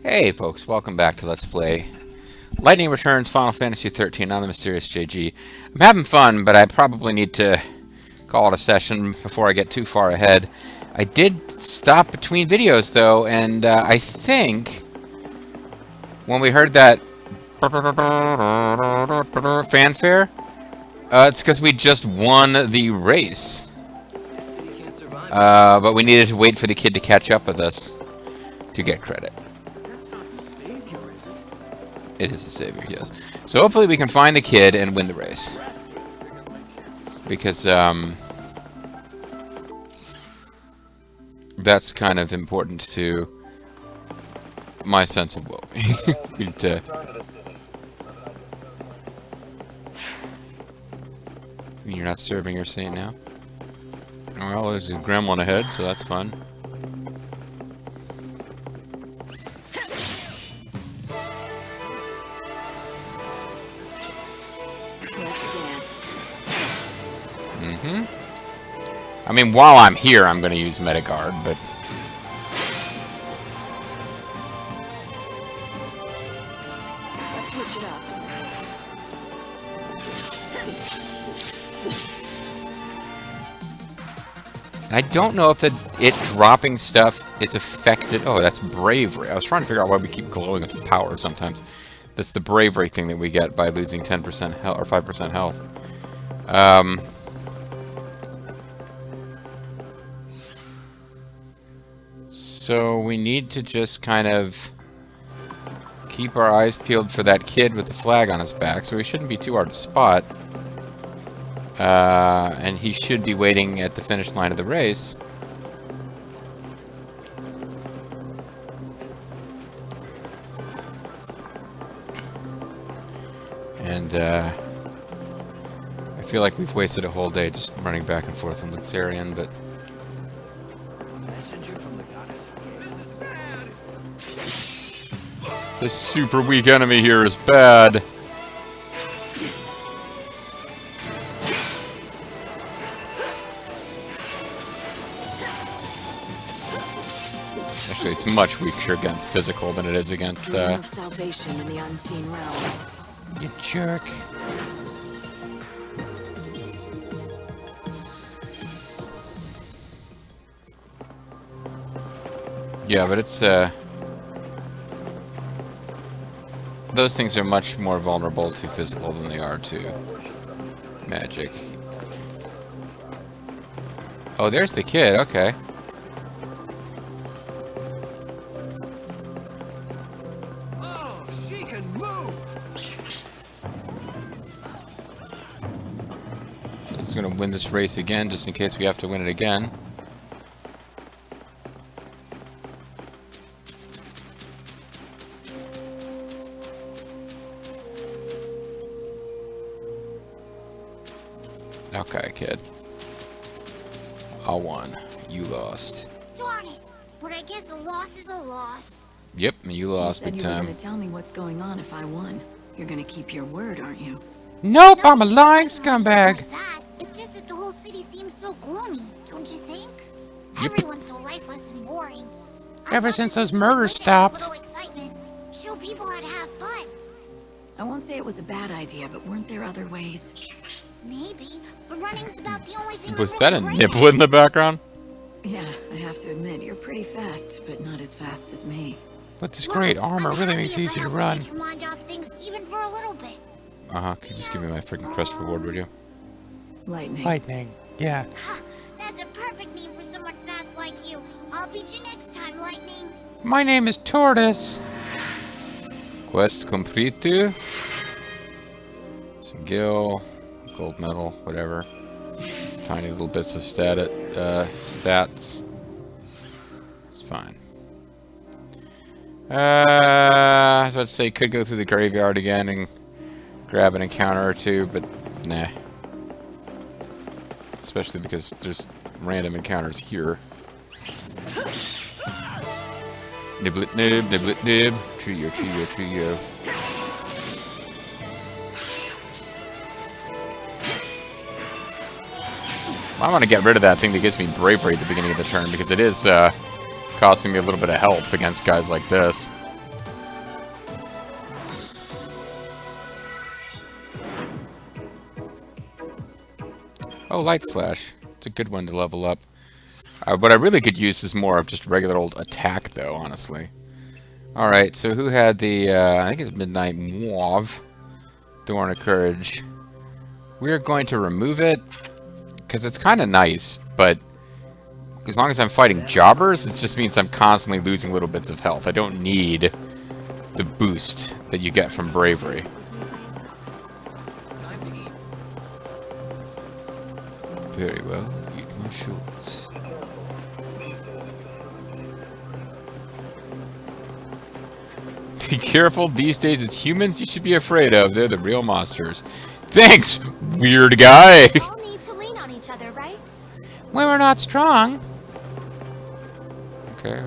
Hey folks, welcome back to Let's Play Lightning Returns Final Fantasy XIII. I'm the Mysterious JG. I'm having fun, but I probably need to call it a session before I get too far ahead. I did stop between videos though, and I think when we heard that fanfare, it's because we just won the race. But we needed to wait for the kid to catch up with us to get credit. It is the savior, yes. So hopefully we can find the kid and win the race. Because, that's kind of important to my sense of well-being. You're not serving your saint now? Well, there's a gremlin ahead, so that's fun. I mean, while I'm here, I'm going to use Metagard, but... Let's switch it up. I don't know if it dropping stuff is affected... Oh, that's bravery. I was trying to figure out why we keep glowing with power sometimes. That's the bravery thing that we get by losing 10% health, or 5% health. So we need to just kind of keep our eyes peeled for that kid with the flag on his back, so he shouldn't be too hard to spot. And he should be waiting at the finish line of the race. And I feel like we've wasted a whole day just running back and forth on Luxarian, but... This super weak enemy here is bad. Actually, it's much weaker against physical than it is against, of salvation in the unseen realm. You jerk. Yeah, but it's, those things are much more vulnerable to physical than they are to magic. Oh, there's the kid, okay. Oh, she can move. He's gonna win this race again, just in case we have to win it again. Okay, kid. I won. You lost. Darn it! But I guess a loss is a loss. Yep, and you lost big You said you were time. gonna tell me what's going on if I won. You're gonna keep your word, aren't you? Nope, I'm a lying scumbag. Like that. It's just that the whole city seems so gloomy, don't you think? Yep. Everyone's so lifeless and boring. I Ever thought since this those was murders like to have a stopped. little excitement, show people how to have fun. I won't say it was a bad idea, but weren't there other ways? Maybe, but running's about the only thing Was we're that a really great nibble in the background? Yeah, I have to admit, you're pretty fast, but not as fast as me. But this at. great Well, armor I'm really happy makes it easy to help run. get your mind off things even for a little bit. Uh-huh, could you just give me my freaking crest reward, would you? Lightning. Lightning, yeah. That's a perfect name for someone fast like you. I'll beat you next time, Lightning. My name is Tortoise. Quest complete. Some gil, gold medal, whatever. Tiny little bits of stats. It's fine. I was about to say, could go through the graveyard again and grab an encounter or two, but nah. Especially because there's random encounters here. Niblet nib, niblet nib. Trio, trio, trio. I want to get rid of that thing that gives me bravery at the beginning of the turn, because it is costing me a little bit of health against guys like this. Oh, Light Slash. It's a good one to level up. What I really could use is more of just regular old attack, though, honestly. Alright, so who had the, I think it's Midnight Mauve. Thorn of Courage. We're going to remove it, because it's kind of nice, but as long as I'm fighting jobbers, it just means I'm constantly losing little bits of health. I don't need the boost that you get from Bravery. Very well, eat my shorts. Be careful, these days it's humans you should be afraid of. They're the real monsters. Thanks, weird guy! We all need to lean on each other, right? When we're not strong. Okay.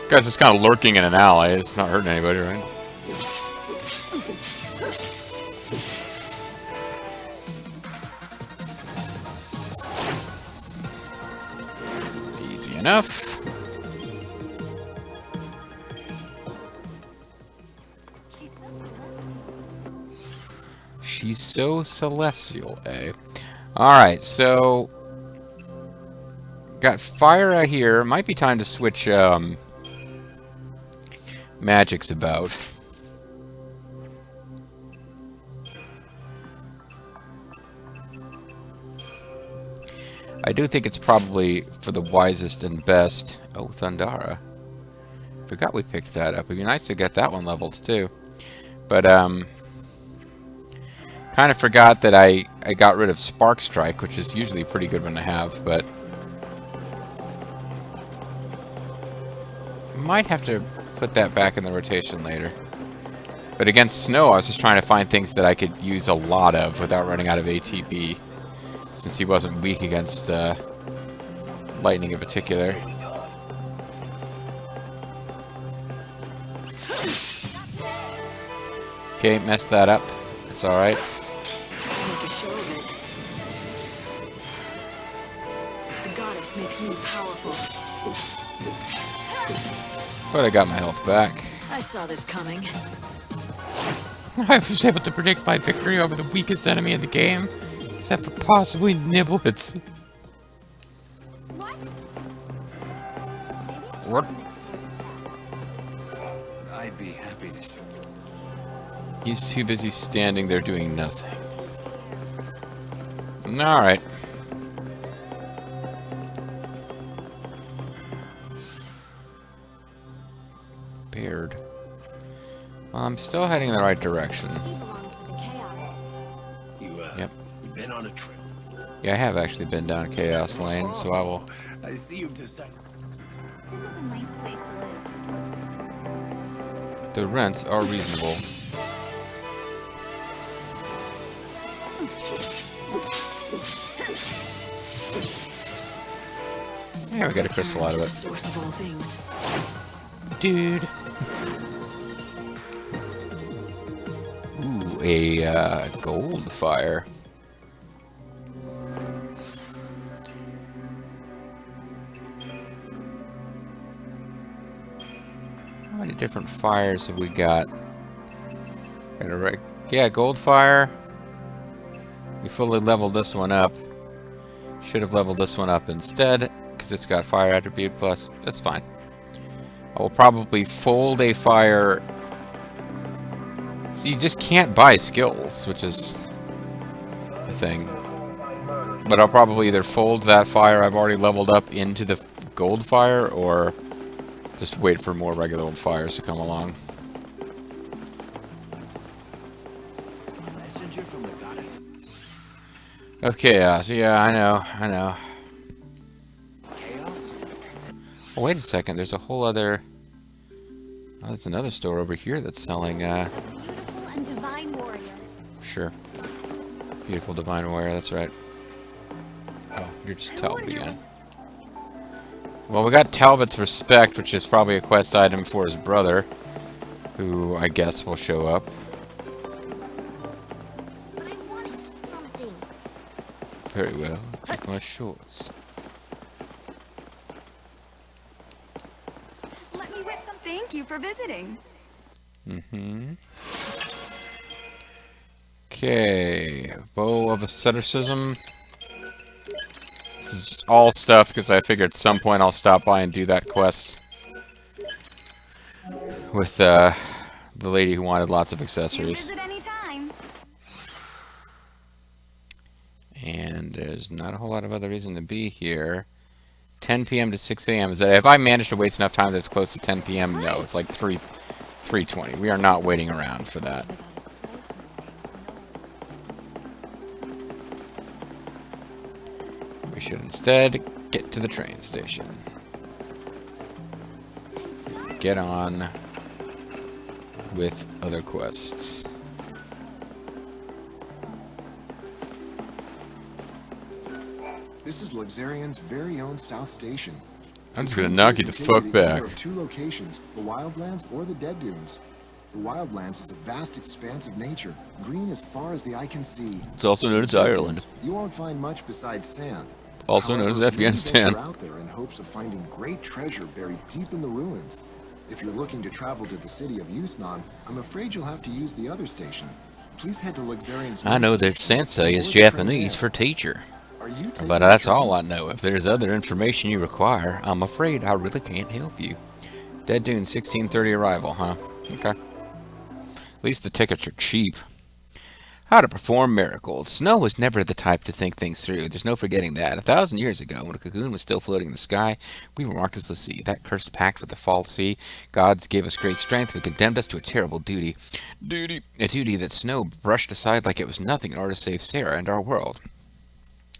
Guy's just kind of lurking in an alley. It's not hurting anybody, right? Easy enough. She's so celestial, eh? Alright, so got fire out here. Might be time to switch magics about. I do think it's probably for the wisest and best. Oh, Thundara. Forgot we picked that up. It'd be nice to get that one leveled too. But kind of forgot that I got rid of Spark Strike, which is usually a pretty good one to have, but might have to put that back in the rotation later. But against Snow, I was just trying to find things that I could use a lot of without running out of ATB, since he wasn't weak against lightning in particular. Okay, messed that up. It's alright. Make a show of it. The goddess makes me powerful. But I got my health back. I saw this coming. I was able to predict my victory over the weakest enemy in the game, except for possibly Niblets. What? I'd be happy to show. He's too busy standing there doing nothing. Alright. Beard. Well, I'm still heading in the right direction. Yep. You've been on a trip. Yeah, I have actually been down Chaos Lane, so I will... I see you've decided. This is a nice place to live. The rents are reasonable. Yeah, we got a crystal out of The it. source of all things. Dude. Ooh, a gold fire. How many different fires have we got? Got a yeah, gold fire. We fully leveled this one up. Should have leveled this one up instead, because it's got fire attribute plus. That's fine. I will probably fold a fire. So you just can't buy skills, which is the thing. But I'll probably either fold that fire I've already leveled up into the gold fire, or just wait for more regular old fires to come along. Messenger from the goddess. Okay, so yeah, I know. Chaos? Oh, wait a second, there's a whole other... Oh, there's another store over here that's selling, Beautiful and divine warrior. Sure. Beautiful Divine Warrior, that's right. Oh, you're just Talbot again. Well, we got Talbot's Respect, which is probably a quest item for his brother, who I guess will show up. But I wanted something. Very well. Take my shorts. Let me rip some. Thank you for visiting. Mm-hmm. Okay, Bow of Asceticism. This is just all stuff because I figured at some point I'll stop by and do that quest with the lady who wanted lots of accessories. Visit anytime. And there's not a whole lot of other reason to be here. 10 p.m. to 6 a.m. Is that if I managed to waste enough time that's close to 10 p.m.? No, it's like 3:20. We are not waiting around for that. We should instead get to the train station. Get on with other quests. This is Luxarian's very own South Station. I'm just gonna knock you the fuck back. Of two locations, the Wildlands or the Dead Dunes. The Wildlands is a vast expanse of nature, green as far as the eye can see. It's also known as Ireland. You won't find much besides sand. Also known as Afghanistan. Many are out there in hopes of finding great treasure buried deep in the ruins. If you're looking to travel to the city of Yusnan, I'm afraid you'll have to use the other station. Please head to Luxarian's. I know that sensei is Japanese for teacher. But that's all I know. If there's other information you require, I'm afraid I really can't help you. Dead Dune 16:30 arrival, huh? Okay. At least the tickets are cheap. How to perform miracles. Snow was never the type to think things through. There's no forgetting that. 1,000 years ago, when a cocoon was still floating in the sky, we were marked as the sea. That cursed pact with the false sea. Gods gave us great strength, but condemned us to a terrible duty. A duty that Snow brushed aside like it was nothing in order to save Sarah and our world.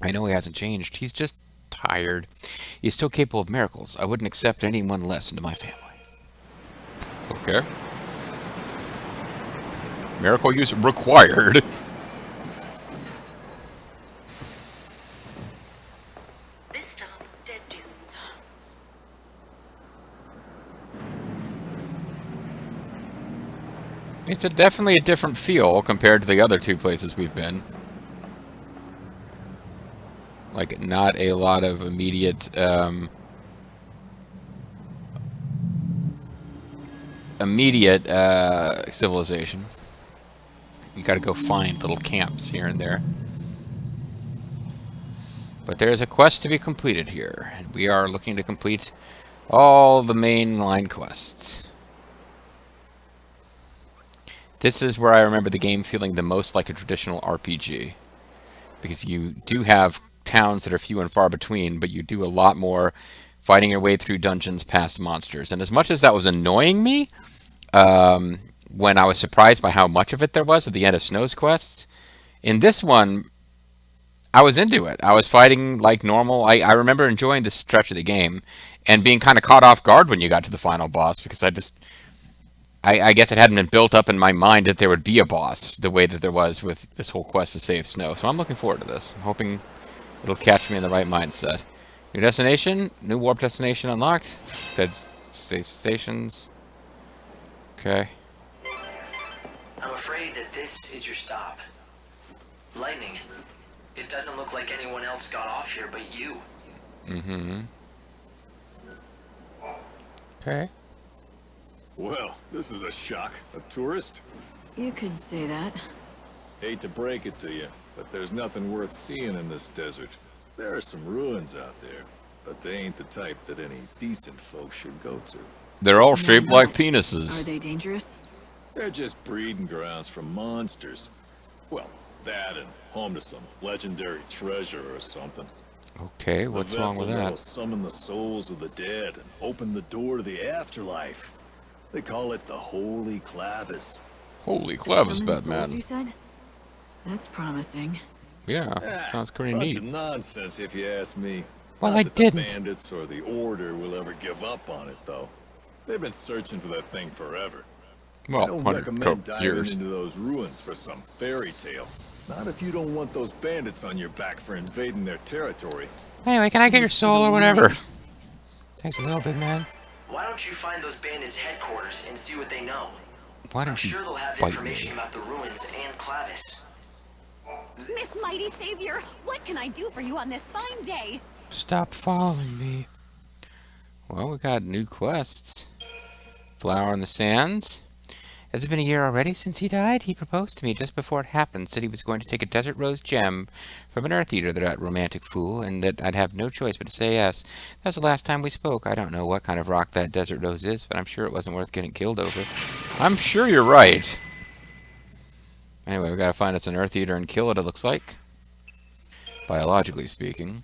I know he hasn't changed. He's just tired. He's still capable of miracles. I wouldn't accept anyone less into my family. Okay. Miracle use required. This stop, Dead Dunes. It's definitely a different feel compared to the other two places we've been. Like, not a lot of immediate, civilization. You gotta go find little camps here and there. But there's a quest to be completed here, and we are looking to complete all the mainline quests. This is where I remember the game feeling the most like a traditional RPG. Because you do have towns that are few and far between, but you do a lot more fighting your way through dungeons past monsters. And as much as that was annoying me, when I was surprised by how much of it there was at the end of Snow's quests, in this one, I was into it. I was fighting like normal. I remember enjoying this stretch of the game and being kind of caught off guard when you got to the final boss, because I guess it hadn't been built up in my mind that there would be a boss the way that there was with this whole quest to save Snow. So I'm looking forward to this. I'm hoping it'll catch me in the right mindset. New destination, new warp destination unlocked. Dead stations. Okay. I'm afraid that this is your stop. Lightning. It doesn't look like anyone else got off here but you. Mm-hmm. Okay. Well, this is a shock. A tourist? You could say that. Hate to break it to you, but there's nothing worth seeing in this desert. There are some ruins out there, but they ain't the type that any decent folks should go to. They're all shaped like Are penises. they dangerous? They're just breeding grounds for monsters. Well, that and home to some legendary treasure or something. Okay, what's wrong with That'll that? summon the souls of the dead and open the door to the afterlife. They call it the Holy Clavis. Holy Clavis, Summon souls, Batman. you said? That's promising. Yeah, sounds pretty Bunch neat. of nonsense, if you ask me. Well, Not I that didn't. The bandits or the Order will ever give up on it, though. They've been searching for that thing forever. I Well, don't 100 recommend diving years. into those ruins for some fairy tale. Not if you don't want those bandits on your back for invading their territory. Anyway, can I get your soul or whatever? Thanks a little bit, man. Why don't you find those bandits' headquarters and see what they know? Why I'm don't you sure they'll have bite information me? about the ruins and Clavis. Miss Mighty Savior, what can I do for you on this fine day? Stop following me. Well, we got new quests. Flower in the Sands. Has it been a year already since he died? He proposed to me just before it happened, said he was going to take a desert rose gem from an Earth Eater, that romantic fool, and that I'd have no choice but to say yes. That's the last time we spoke. I don't know what kind of rock that desert rose is, but I'm sure it wasn't worth getting killed over. I'm sure you're right. Anyway, we gotta find us an Earth Eater and kill it, it looks like. Biologically speaking.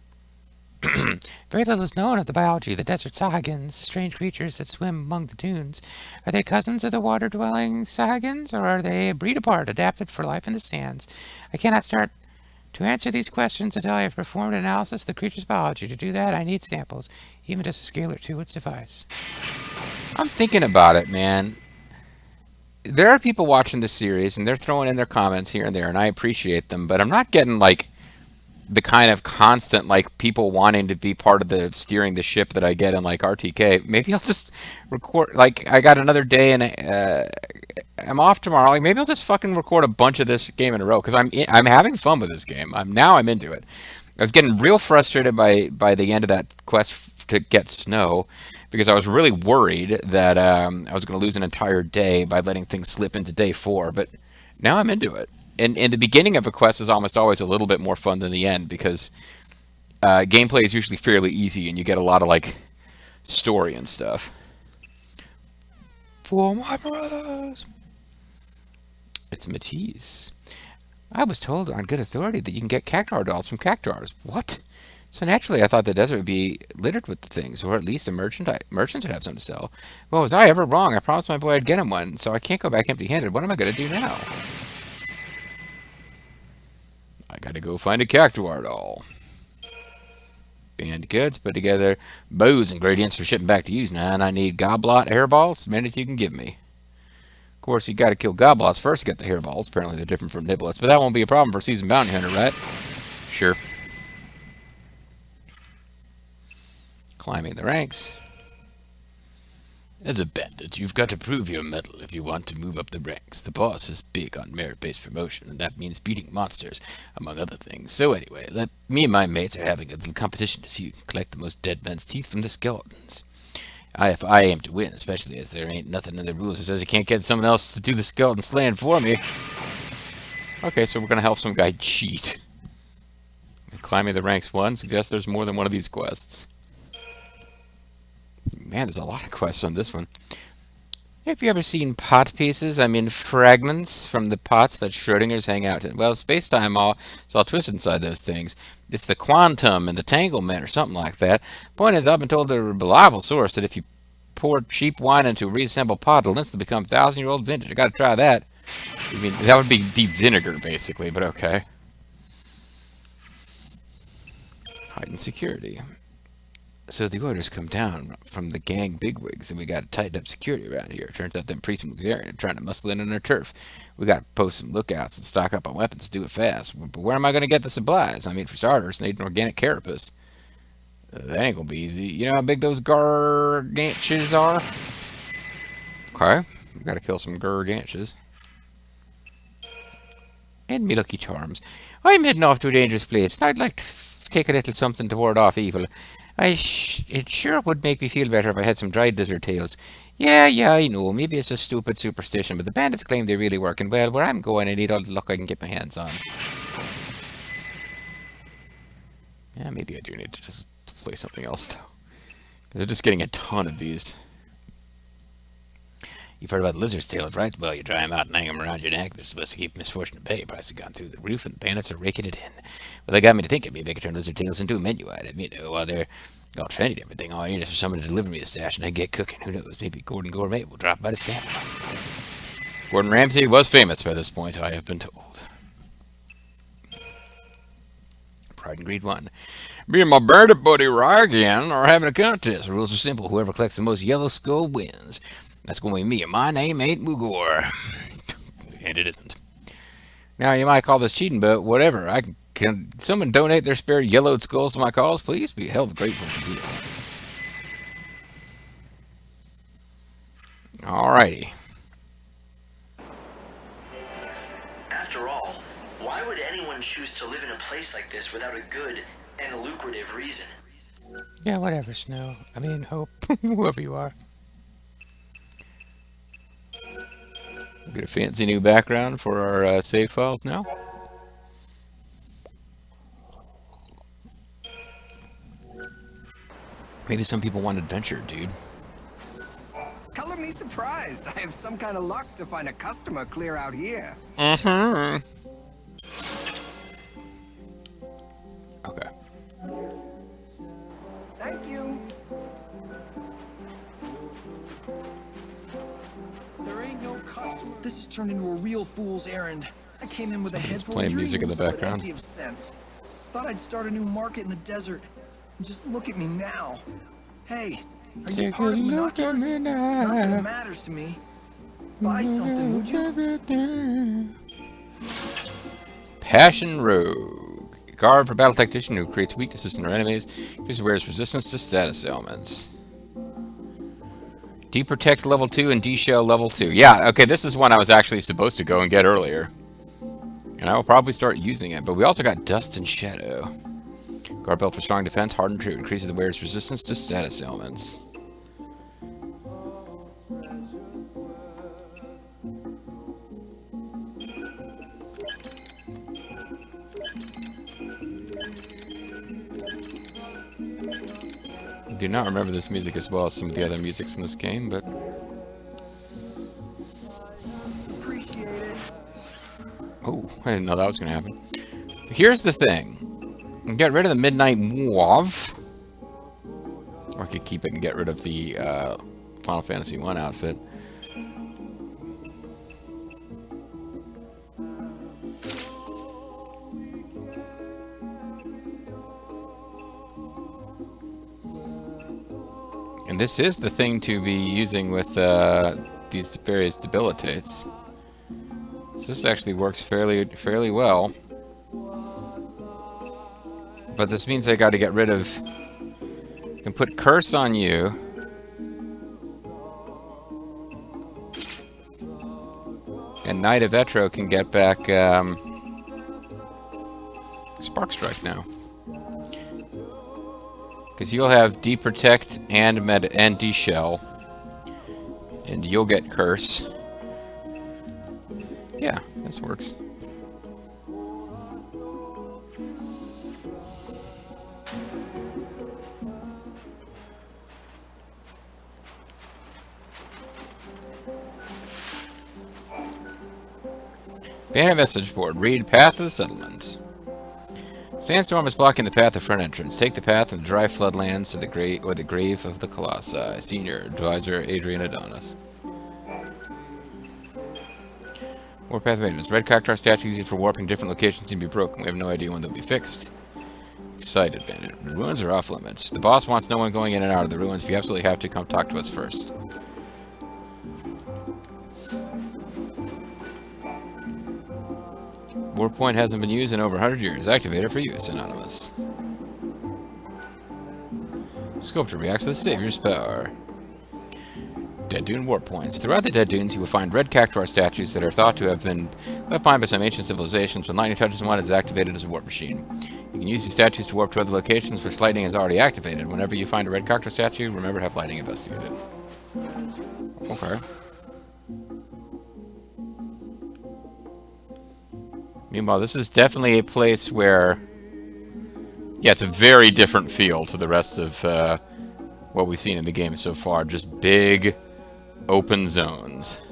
Very little is known of the biology of the desert Sahagins, strange creatures that swim among the dunes. Are they cousins of the water-dwelling Sahagins, or are they a breed apart, adapted for life in the sands? I cannot start to answer these questions until I have performed an analysis of the creature's biology. To do that, I need samples. Even just a scale or two would suffice. I'm thinking about it, man. There are people watching this series, and they're throwing in their comments here and there, and I appreciate them, but I'm not getting, like, the kind of constant, like, people wanting to be part of the steering the ship that I get in, like, RTK. Maybe I'll just record, like, I got another day and I'm off tomorrow. Like, maybe I'll just fucking record a bunch of this game in a row, because I'm having fun with this game. I'm into it. I was getting real frustrated by the end of that quest to get snow, because I was really worried that I was going to lose an entire day by letting things slip into day 4, but now I'm into it. And the beginning of a quest is almost always a little bit more fun than the end, because gameplay is usually fairly easy and you get a lot of, like, story and stuff. For my brothers! It's Matisse. I was told on good authority that you can get cactuar dolls from cactuars. What? So naturally I thought the desert would be littered with the things, or at least the merchants would have some to sell. Well, was I ever wrong? I promised my boy I'd get him one, so I can't go back empty-handed. What am I going to do now? I gotta go find a cactuar doll. Band goods, put together bows, ingredients for shipping back to you, and I need goblot hairballs, as many as you can give me. Of course, you gotta kill goblots first to get the hairballs. Apparently they're different from niblets, but that won't be a problem for seasoned bounty hunter, right? Sure. Climbing the ranks. As a bandit, you've got to prove your mettle if you want to move up the ranks. The boss is big on merit-based promotion, and that means beating monsters, among other things. So anyway, me and my mates are having a little competition to see who can collect the most dead men's teeth from the skeletons. If I aim to win, especially as there ain't nothing in the rules that says you can't get someone else to do the skeleton slaying for me. Okay, so we're going to help some guy cheat. Climbing the ranks 1 suggests there's more than one of these quests. Man, there's a lot of quests on this one. Have you ever seen pot pieces? I mean, fragments from the pots that Schrodinger's hang out in. Well, space-time it's all twisted inside those things. It's the quantum and entanglement or something like that. Point is, I've been told a reliable source that if you pour cheap wine into a reassembled pot, it'll instantly become 1,000-year-old vintage. I gotta try that. I mean, that would be deep vinegar, basically, but okay. Heightened security. So the orders come down from the gang bigwigs, and we got to tighten up security around here. Turns out them priests from Xarian are trying to muscle in on our turf. We got to post some lookouts and stock up on weapons, do it fast. But where am I going to get the supplies? I mean, for starters, I need an organic carapace. That ain't going to be easy. You know how big those gargantues are? Okay, we got to kill some gargantues. And me lucky charms. I'm heading off to a dangerous place, and I'd like to take a little something to ward off evil. It sure would make me feel better if I had some dried lizard tails. Yeah, I know. Maybe it's a stupid superstition, but the bandits claim they really work, and well, where I'm going, I need all the luck I can get my hands on. Yeah, maybe I do need to just play something else, though. Because they're just getting a ton of these. You've heard about lizard's tails, right? Well, you dry them out and hang them around your neck. They're supposed to keep misfortune at bay. Price has gone through the roof, and the bandits are raking it in. Well, they got me to thinking maybe I could turn lizard tails into a menu item. You know, while they're all trendy and everything, all I need is for someone to deliver me a stash, and I get cooking. Who knows? Maybe Gordon Gourmet will drop by to stamp. Gordon Ramsay was famous by this point, I have been told. Pride and Greed 1. Me and my bandit buddy Ryan are having a contest. The rules are simple. Whoever collects the most yellow skull wins. That's going to be me, and my name ain't Mugor. And it isn't. Now, you might call this cheating, but whatever. Can someone donate their spare yellowed skulls to my cause? Please be held grateful to do. Alrighty. After all, why would anyone choose to live in a place like this without a good and lucrative reason? Yeah, whatever, Snow. I mean, Hope. Whoever you are. Get a fancy new background for our save files now. Maybe some people want adventure, dude. Color me surprised. I have some kind of luck to find a customer clear out here. Mm-hmm. Okay. Thank you. There ain't no customer. This has turned into a real fool's errand. I came in with a head full playing of music in dreams, the but background. empty of sense. Thought I'd start a new market in the desert. And just look at me now. Hey, are you Take part a of look at Monoculus? me Not that now. it matters to me. Buy something, would you? Passion Rogue. Guard for battle tactician who creates weaknesses in their enemies. Increases wears resistance to status ailments. D-Protect level 2 and D-Shell level 2. Yeah, okay, this is one I was actually supposed to go and get earlier. And I will probably start using it. But we also got Dust and Shadow. Guard belt for strong defense, hardened true. Increases the wearer's resistance to status ailments. I do not remember this music as well as some of the other musics in this game, but... Oh, I didn't know that was going to happen. Here's the thing. Get rid of the Midnight Mauve. Or I could keep it and get rid of the Final Fantasy I outfit. And this is the thing to be using with these various debilitates. So this actually works fairly well. But this means I got to get rid of... I can put Curse on you. And Knight of Etro can get back Spark Strike now. Because you'll have D-Protect and D-Shell. And you'll get Curse. Yeah, this works. Banner message board. Read Path of the Settlement. Sandstorm is blocking the path of front entrance. Take the path in the dry floodlands to the grave of the Colossi. Senior Advisor Adrian Adonis. Warpath maintenance. Red Cactuar statues used for warping different locations can be broken. We have no idea when they'll be fixed. Excited Bandit. The ruins are off limits. The boss wants no one going in and out of the ruins. If you absolutely have to, come talk to us first. Warp point hasn't been used in over 100 years. Activate it for use, Anonymous. Sculpture reacts to the Savior's power. Dead Dune warp points. Throughout the Dead Dunes, you will find red Cactuar statues that are thought to have been left behind by some ancient civilizations. When lightning touches one, it is activated as a warp machine. You can use these statues to warp to other locations which lightning has already activated. Whenever you find a red Cactuar statue, remember to have lightning investigated. Okay. Meanwhile, this is definitely a place where... Yeah, it's a very different feel to the rest of what we've seen in the game so far. Just big, open zones.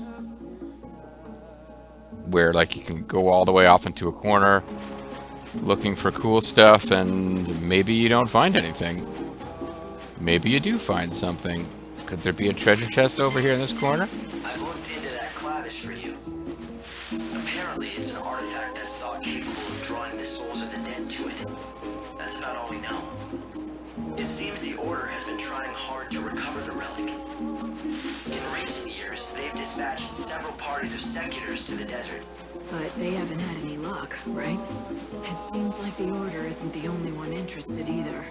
Where, like, you can go all the way off into a corner looking for cool stuff, and maybe you don't find anything. Maybe you do find something. Could there be a treasure chest over here in this corner? I've looked into that clavish for you. Apparently, it's an artifact that's thought capable of drawing the souls of the dead to it. That's about all we know. It seems the Order has been trying hard to recover the relic. In recent years, they've dispatched several parties of seculars to the desert. But they haven't had any luck, right? It seems like the Order isn't the only one interested either.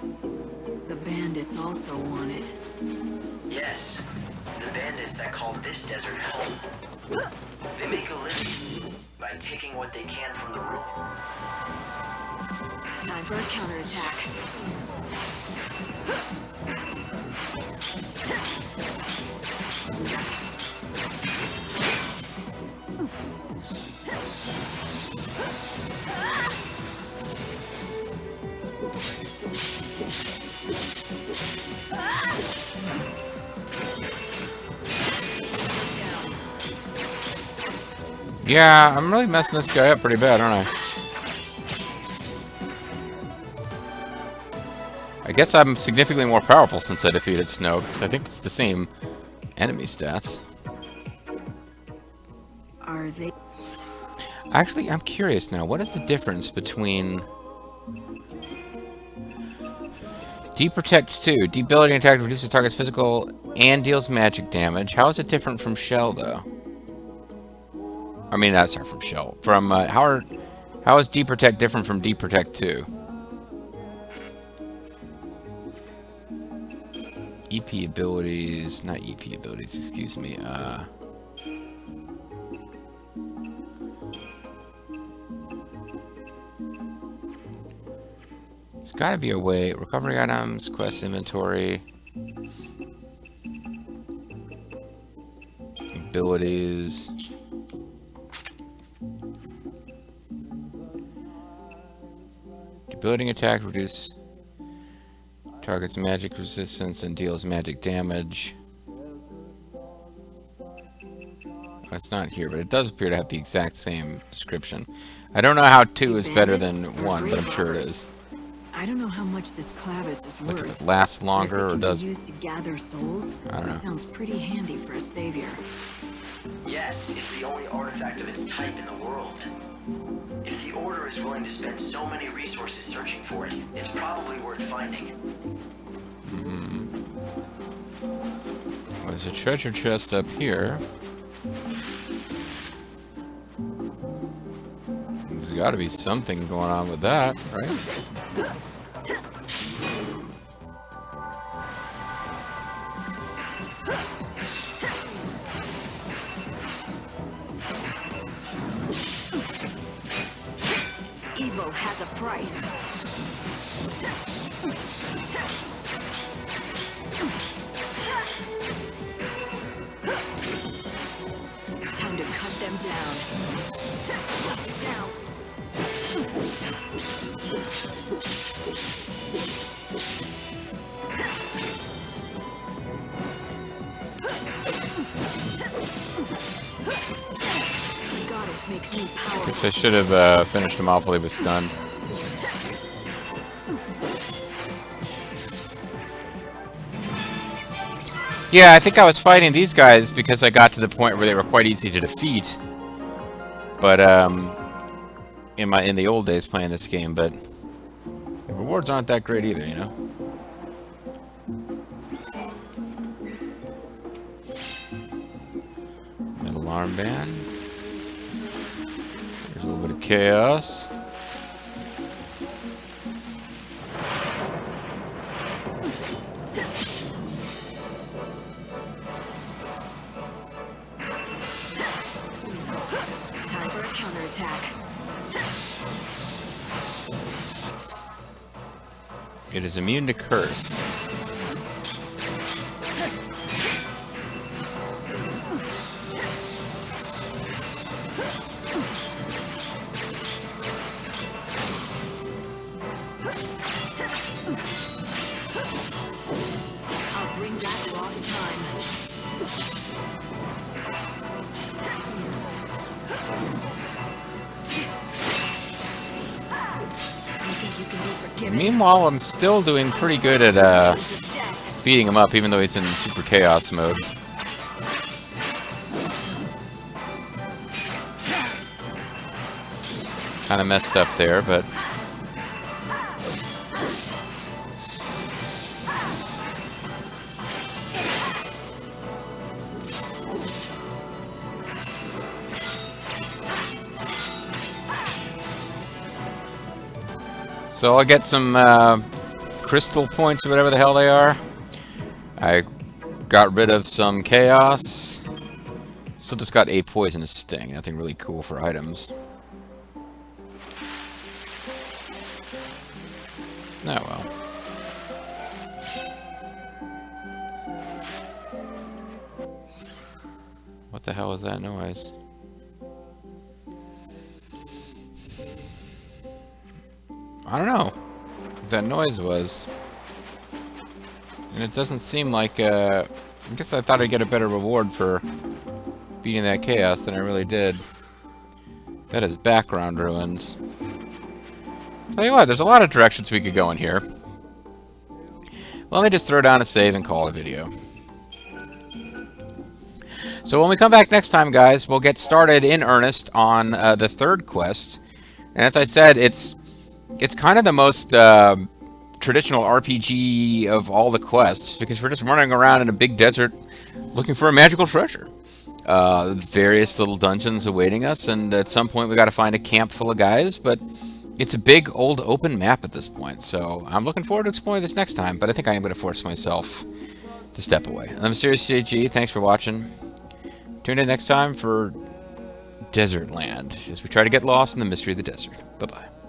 The bandits also want it. Yes, the bandits that call this desert home. They make a living by taking what they can from the room. Time for a counterattack. Yeah, I'm really messing this guy up pretty bad, aren't I? I guess I'm significantly more powerful since I defeated Snow, because I think it's the same enemy stats. Are they? Actually, I'm curious now. What is the difference between Deep Protect 2? Debilitating attack reduces target's physical and deals magic damage. How is it different from Shell, though? I mean, that's not from Shell. From how is Deep Protect different from Deep Protect 2? EP abilities, not EP abilities, excuse me. There's gotta be a way. Recovery items, quest inventory, abilities. Debilitating attack, reduce target's magic resistance and deals magic damage. Oh, it's not here, but it does appear to have the exact same description. I don't know how 2 is better than 1, but I'm sure it is. I don't know how much this clavis is Like, worth. if it lasts longer or does... used to gather souls. I don't know. That sounds pretty handy for a savior. Yes, it's the only artifact of its type in the world. If the Order is willing to spend so many resources searching for it, it's probably worth finding. Well, there's a treasure chest up here. There's got to be something going on with that, right? Evo has a price. Time to cut them down. Now. The goddess makes me powerful. Guess I should have finished him off while he was stunned. Yeah, I think I was fighting these guys because I got to the point where they were quite easy to defeat. But in the old days playing this game, but the rewards aren't that great either, you know. Metal armband. There's a little bit of chaos. Time for a counterattack. It is immune to curse. I'll bring back lost time. You think you can be forgiven? Meanwhile, I'm still doing pretty good at Death. beating him up, even though he's in super chaos mode. Kind of messed up there, but so I'll get some crystal points or whatever the hell they are. I got rid of some chaos. Still just got a poisonous sting. Nothing really cool for items. Oh well. What the hell is that noise? I don't know what that noise was. And it doesn't seem like, I guess I thought I'd get a better reward for beating that chaos than I really did. That is background ruins. Tell you what, there's a lot of directions we could go in here. Let me just throw down a save and call it a video. So when we come back next time, guys, we'll get started in earnest on the third quest. And as I said, it's kind of the most traditional RPG of all the quests, because we're just running around in a big desert looking for a magical treasure. Various little dungeons awaiting us, and at some point we got to find a camp full of guys, but it's a big old open map at this point, so I'm looking forward to exploring this next time, but I think I am going to force myself to step away. I'm Mysterious JG, thanks for watching. Tune in next time for Desert Land, as we try to get lost in the mystery of the desert. Bye-bye.